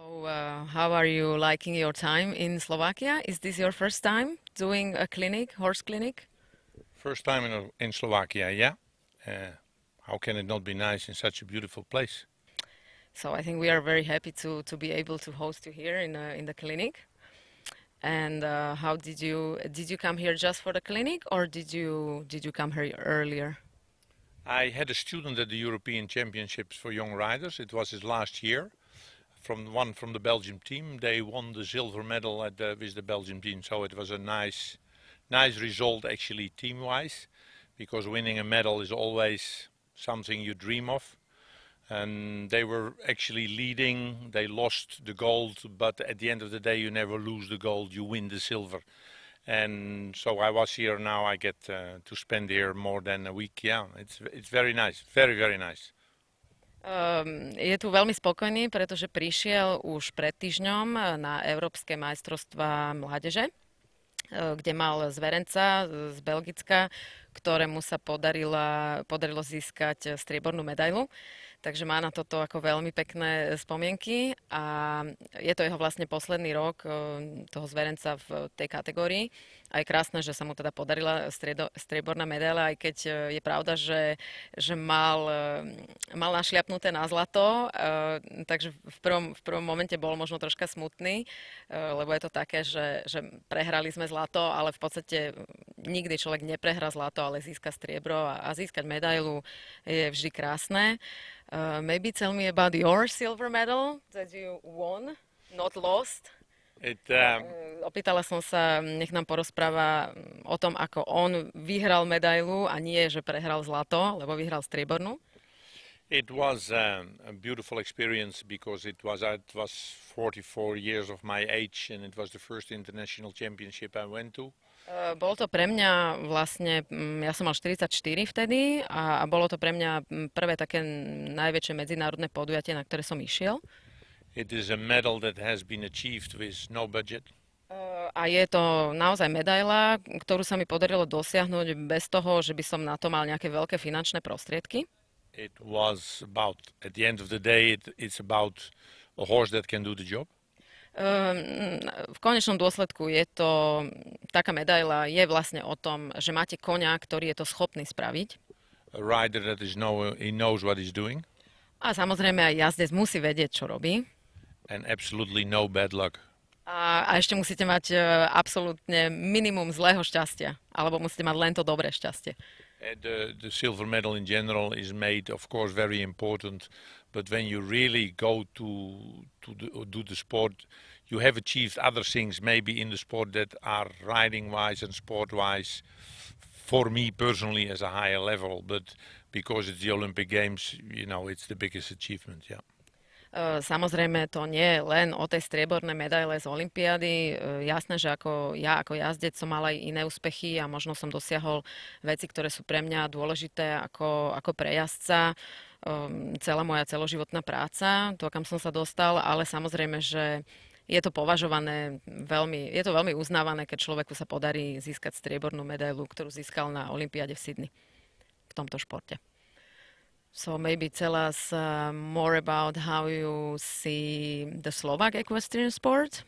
So, how are you liking your time in Slovakia? Is this your first time doing a clinic, horse clinic? First time in Slovakia, yeah. How can it not be nice in such a beautiful place? So I think we are very happy to be able to host you here in the clinic. And how did you come here just for the clinic, or did you come here earlier? I had a student at the European Championships for young riders. It was his last year. From the Belgium team, they won the silver medal with the Belgium team. So it was a nice result actually team-wise, because winning a medal is always something you dream of. And they were actually leading. They lost the gold, but at the end of the day, you never lose the gold. You win the silver. And so I was here now. I get to spend here more than a week. Yeah, it's very nice, very nice. Je tu veľmi spokojný, pretože prišiel už pred týždňom na Európske majstrovstvá mládeže, kde mal zverenca z Belgicka, ktorému sa podarilo získať striebornú medailu. Takže má na toto ako veľmi pekné spomienky a je to jeho vlastne posledný rok toho zverenca v tej kategórii. A je krásne, že sa mu teda podarila strieborná medaila, aj keď je pravda, že mal našliapnuté na zlato, takže v prvom momente bol možno troška smutný, lebo je to také, že prehrali sme zlato, ale v podstate nikdy človek neprehrá zlato, ale získa striebro a získať medailu je vždy krásne. Maybe tell me about your silver medal that you won, not lost. Opýtala som sa, nech nám porozpráva o tom, ako on vyhral medailu a nie, že prehral zlato, lebo vyhral striebornú. It was a beautiful experience because it was 44 years of my age and it was the first international championship I went to. Bolo to pre mňa vlastne, ja som mal 44 vtedy a bolo to pre mňa prvé také najväčšie medzinárodné podujatie, na ktoré som išiel. It is a medal that has been achieved with no budget. A je to naozaj medaila, ktorú sa mi podarilo dosiahnuť bez toho, že by som na to mal nejaké veľké finančné prostriedky. It was about, at the end of the day, it's about a horse that can do the job. V konečnom dôsledku je to, taká medaila je vlastne o tom, že máte koňa, ktorý je to schopný spraviť. A rider that he knows what he's doing. A samozrejme aj jazdec musí vedieť, čo robí. And absolutely no bad luck. A ešte musíte mať absolútne minimum zlého šťastia, alebo musíte mať len to dobré šťastie. The silver medal in general is made, of course, very important. But when you really go do the sport, you have achieved other things maybe in the sport that are riding-wise and sport-wise, for me personally, as a higher level. But because it's the Olympic Games, you know, it's the biggest achievement, yeah. Samozrejme, to nie je len o tej striebornej medaile z olympiády. Jasné, že ako jazdec som mal aj iné úspechy a možno som dosiahol veci, ktoré sú pre mňa dôležité ako pre jazdca. Celá moja celoživotná práca, to, kam som sa dostal, ale samozrejme, že je to považované je to veľmi uznávané, keď človeku sa podarí získať striebornú medailu, ktorú získal na olympiáde v Sydney v tomto športe. So maybe tell us more about how you see the Slovak equestrian sport.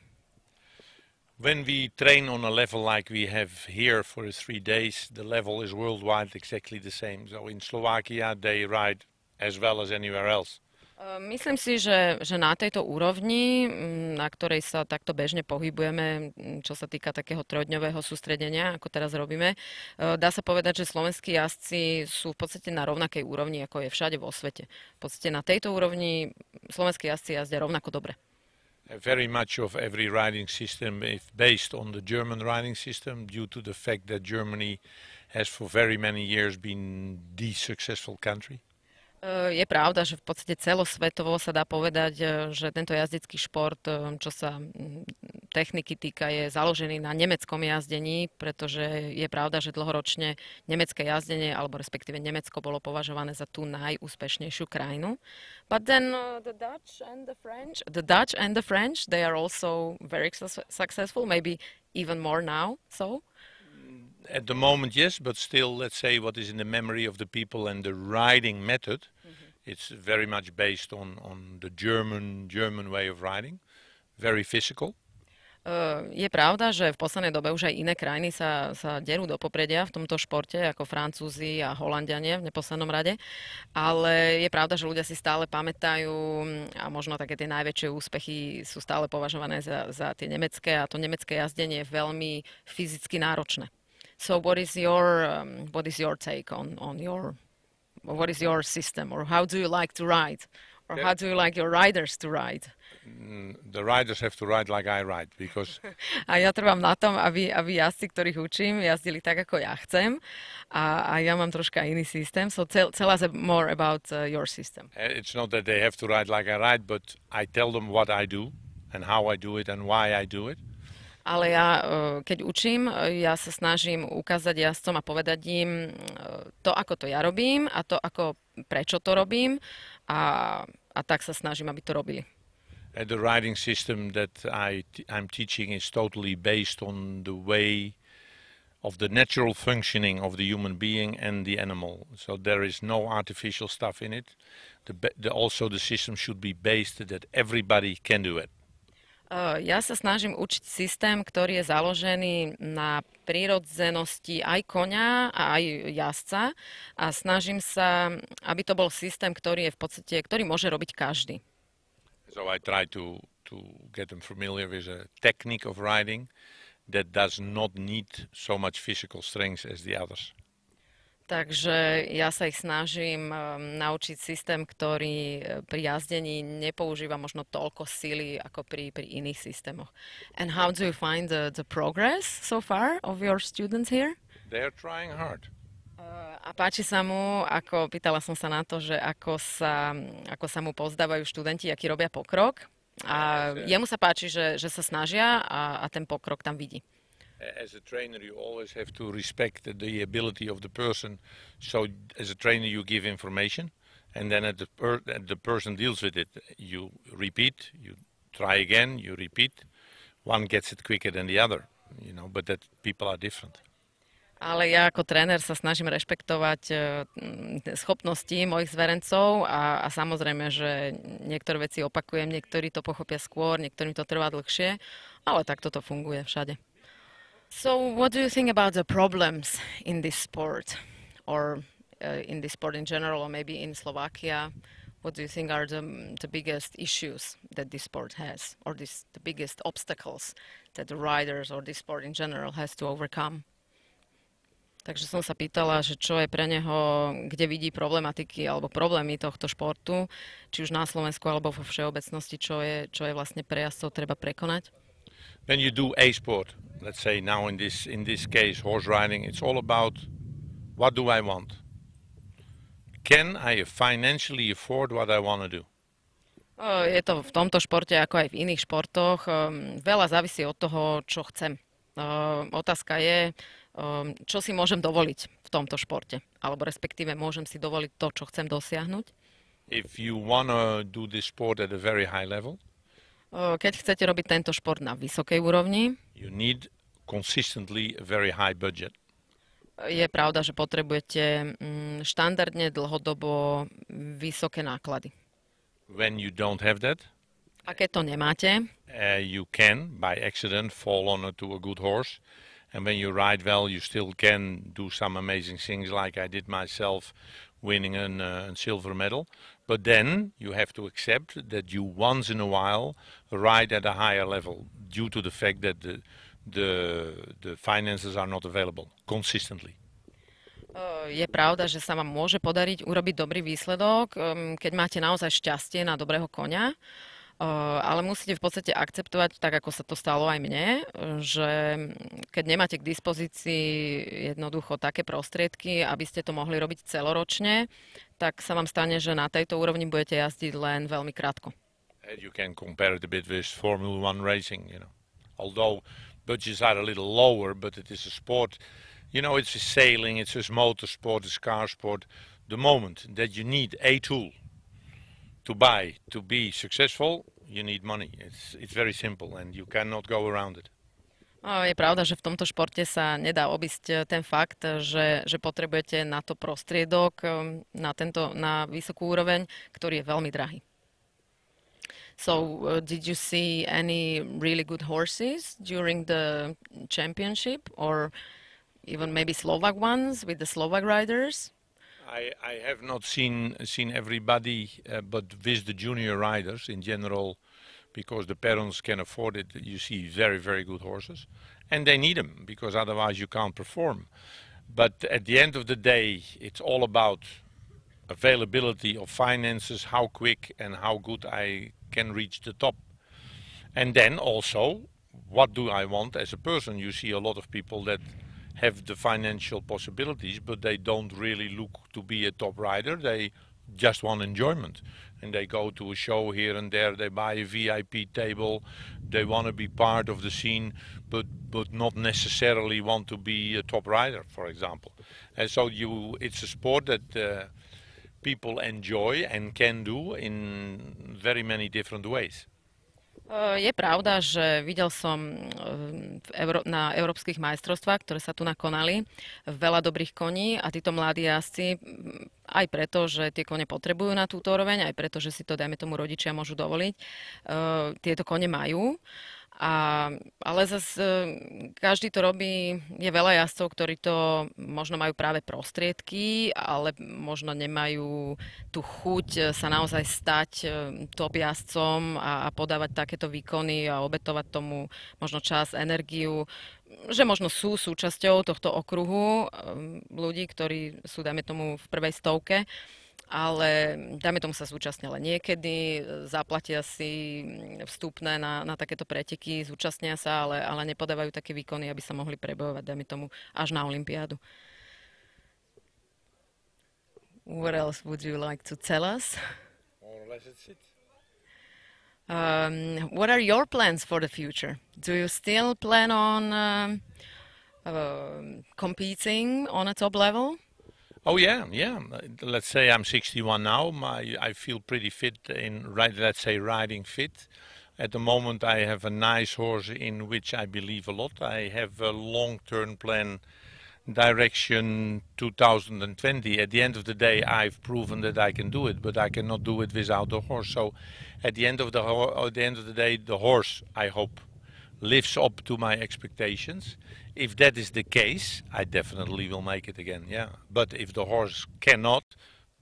When we train on a level like we have here for 3 days, the level is worldwide exactly the same. So in Slovakia they ride as well as anywhere else. Myslím si, že na tejto úrovni, na ktorej sa takto bežne pohybujeme, čo sa týka takého trojdňového sústredenia, ako teraz robíme, dá sa povedať, že slovenskí jazdci sú v podstate na rovnakej úrovni, ako je všade vo svete. V podstate na tejto úrovni slovenskí jazdci jazdia rovnako dobre. Very much of every riding system is based on the German riding system due to the fact that Germany has for very many years been the successful country. Je pravda, že v podstate celosvetovo sa dá povedať, že tento jazdecký šport, čo sa techniky týka, je založený na nemeckom jazdení, pretože je pravda, že dlhoročne nemecké jazdenie, alebo respektíve Nemecko bolo považované za tú najúspešnejšiu krajinu. But then the Dutch and the French, they are also very successful, maybe even more now, so? At the moment, yes, but still, let's say what is in the memory of the people and the riding method It's very much based on the German way of riding, very physical. Je pravda, že v poslednej dobe už aj iné krajiny sa derú do popredia v tomto športe, ako Francúzi a Holanďania v neposlednom rade, ale je pravda, že ľudia si stále pamätajú a možno také tie najväčšie úspechy sú stále považované za tie nemecké a to nemecké jazdenie je veľmi fyzicky náročné. So what is your take on your what is your system, or how do you like to ride, or how do you like your riders to ride? The riders have to ride like I ride, because A ja trvám na tom, aby jazdci, ktorých učím, jazdili tak, ako ja chcem. A ja mám troška iný systém. So tell us more about your system. it's not that they have to ride like I ride, but I tell them what I do and how I do it and why I do it. Ale ja, keď učím, ja sa snažím ukázať jazdcom a povedať im to, ako to ja robím a to, prečo to robím a tak sa snažím, aby to robili. The riding system that I'm teaching is totally based on the way of the natural functioning of the human being and the animal. So there is no artificial stuff in it. Also the system should be based that everybody can do it. Ja sa snažím učiť systém, ktorý je založený na prírodzenosti aj koňa a aj jazdca a snažím sa, aby to bol systém, ktorý je v podstate, ktorý môže robiť každý. So I try to get them familiar with a technique of riding that does not need so much physical strength as the others. Takže ja sa ich snažím naučiť systém, ktorý pri jazdení nepoužíva možno toľko sily ako pri iných systémoch. And how do you find the progress so far of your students here? They are trying hard. A páči sa mu, pýtala som sa na to, že ako sa mu pozdávajú študenti, aký robia pokrok. A jemu sa páči, že sa snažia a ten pokrok tam vidí. As a trainer, you always have to respect the ability of the person. So as a trainer, you give information, and then the person deals with it. You repeat, you try again, you repeat. One gets it quicker than the other, but that people are different. Ale ja ako tréner sa snažím rešpektovať schopnosti mojich zverencov a samozrejme, že niektoré veci opakujem, niektorí to pochopia skôr, niektorým to trvá dlhšie, ale takto to funguje všade. So what do you think about the problems in this sport, or in this sport in general, or maybe in Slovakia? What do you think are the biggest issues that this sport has, or the biggest obstacles that the riders or this sport in general has to overcome? Takže som sa pýtala, že čo je pre neho, kde vidí problematiky alebo problémy tohto športu, či už na Slovensku alebo vo všeobecnosti, čo je vlastne pre jazdcov treba prekonať. When you do a sport, let's say now in this case horse riding, it's all about what do I want? Can I financially afford what I want to do? Je to v tomto športe ako aj v iných športoch. Veľa závisí od toho, čo chcem. Otázka je, čo si môžem dovoliť v tomto športe. Alebo respektíve môžem si dovoliť to, čo chcem dosiahnuť. If you want to do this sport at a very high level, keď chcete robiť tento šport na vysokej úrovni, you need consistently a very high budget. Je pravda, že potrebujete štandardne dlhodobo vysoké náklady. When you don't have that, a keď to nemáte, you can by accident fall onto a good horse, and when you ride well, you still can do some amazing things like I did myself, winning a silver medal. But then you have to accept that you once in a while ride at a higher level due to the fact that the finances are not available consistently. Je pravda, že sa vám môže podariť urobiť dobrý výsledok, keď máte naozaj šťastie na dobrého koňa, ale musíte v podstate akceptovať, tak ako sa to stalo aj mne, že keď nemáte k dispozícii jednoducho také prostriedky, aby ste to mohli robiť celoročne, tak sa vám stane, že na tejto úrovni budete jazdiť len veľmi krátko. You can compare it a bit with Formula 1 racing, Although budgets are a little lower, but it is a sport, it's a sailing, it's a motorsport, it's car sport. The moment that you need a tool to buy to be successful, you need money. It's very simple and you cannot go around it. Je pravda, že v tomto športe sa nedá obísť ten fakt, že potrebujete na to prostriedok, na vysokú úroveň, ktorý je veľmi drahý. So, did you see any really good horses during the championship, or even maybe Slovak ones with the Slovak riders? I have not seen everybody, but with the junior riders in general, because the parents can afford it, you see very, very good horses. And they need them, because otherwise you can't perform. But at the end of the day, it's all about availability of finances, how quick and how good I can reach the top. And then also, what do I want as a person? You see a lot of people that have the financial possibilities, but they don't really look to be a top rider. They just want enjoyment. And they go to a show here and there, they buy a VIP table, they want to be part of the scene, but not necessarily want to be a top rider, for example. And so it's a sport that people enjoy and can do in very many different ways. Je pravda, že videl som na európskych majstrovstvách, ktoré sa tu nakonali, veľa dobrých koní a títo mladí jazdci, aj preto, že tie kone potrebujú na túto úroveň, aj preto, že si to, dajme tomu, rodičia môžu dovoliť, tieto kone majú. Ale zase každý to robí, je veľa jazdcov, ktorí to možno majú práve prostriedky, ale možno nemajú tú chuť sa naozaj stať top jazdcom a podávať takéto výkony a obetovať tomu možno čas, energiu, že možno sú súčasťou tohto okruhu ľudí, ktorí sú, dajme tomu, v prvej stovke, ale dajme tomu sa zúčastnia len niekedy, zaplatia si vstupné na takéto preteky, zúčastnia sa, ale nepodávajú také výkony, aby sa mohli prebojovať, dajme tomu, až na olympiádu. What else would you like to tell us? More or less it's it. What are your plans for the future? Do you still plan on competing on a top level? Oh yeah. Let's say I'm 61 now. I feel pretty fit let's say riding fit. At the moment I have a nice horse in which I believe a lot. I have a long-term plan, direction 2020. At the end of the day, I've proven that I can do it, but I cannot do it without the horse. So at the end of the day, the horse, I hope, lives up to my expectations. If that is the case, I definitely will make it again, yeah. But if the horse cannot,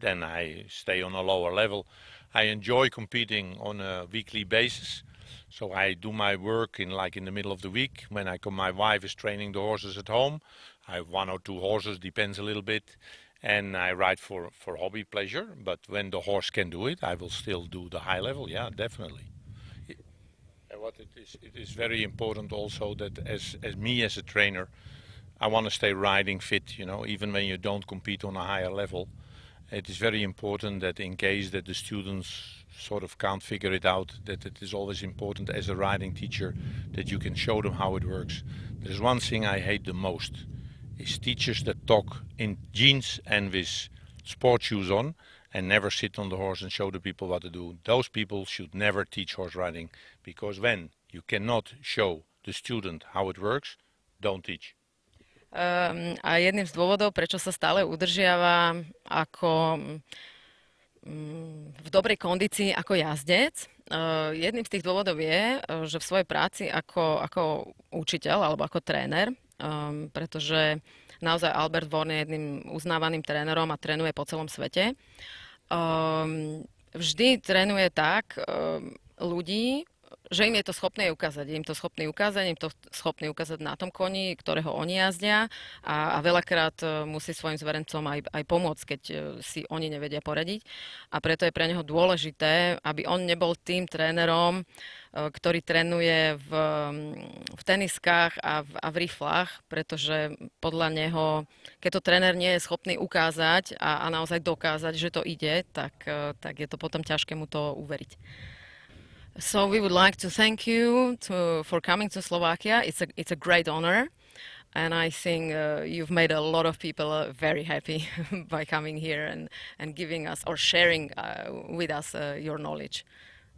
then I stay on a lower level. I enjoy competing on a weekly basis. So I do my work in the middle of the week. When my wife is training the horses at home. I have 1 or 2 horses, depends a little bit. And I ride for hobby pleasure. But when the horse can do it, I will still do the high level, yeah, definitely. It is very important also that as me as a trainer, I want to stay riding fit, even when you don't compete on a higher level. It is very important that in case that the students sort of can't figure it out, that it is always important as a riding teacher that you can show them how it works. There's one thing I hate the most, is teachers that talk in jeans and with sport shoes on and never sit on the horse and show the people what to do. Those people should never teach horse riding, because when you cannot show the student how it works, don't teach. A jedným z dôvodov, prečo sa stále udržiava ako v dobrej kondícii ako jazdec, jedným z tých dôvodov je, že v svojej práci ako učiteľ alebo ako tréner, pretože naozaj Albert Vorn je jedným uznávaným trénerom a trénuje po celom svete, vždy trénuje tak ľudí, že im je to schopné ukázať. Im to schopný ukázať na tom koni, ktorého oni jazdia a veľakrát musí svojim zverencom aj pomôcť, keď si oni nevedia poradiť. A preto je pre neho dôležité, aby on nebol tým trénerom, ktorý trénuje v teniskách a v riflách, pretože podľa neho, keď to tréner nie je schopný ukázať a naozaj dokázať, že to ide, tak je to potom ťažké mu to uveriť. So we would like to thank you for coming to Slovakia. It's a great honor, and I think you've made a lot of people very happy by coming here and giving us or sharing with us your knowledge.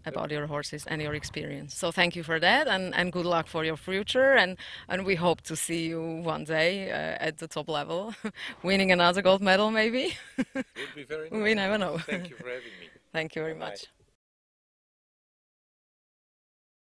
about your horses and your experience. So thank you for that, and good luck for your future, and we hope to see you one day at the top level, winning another gold medal maybe. Would be very nice. We never know. Thank you for having me. Thank you very Bye-bye. much.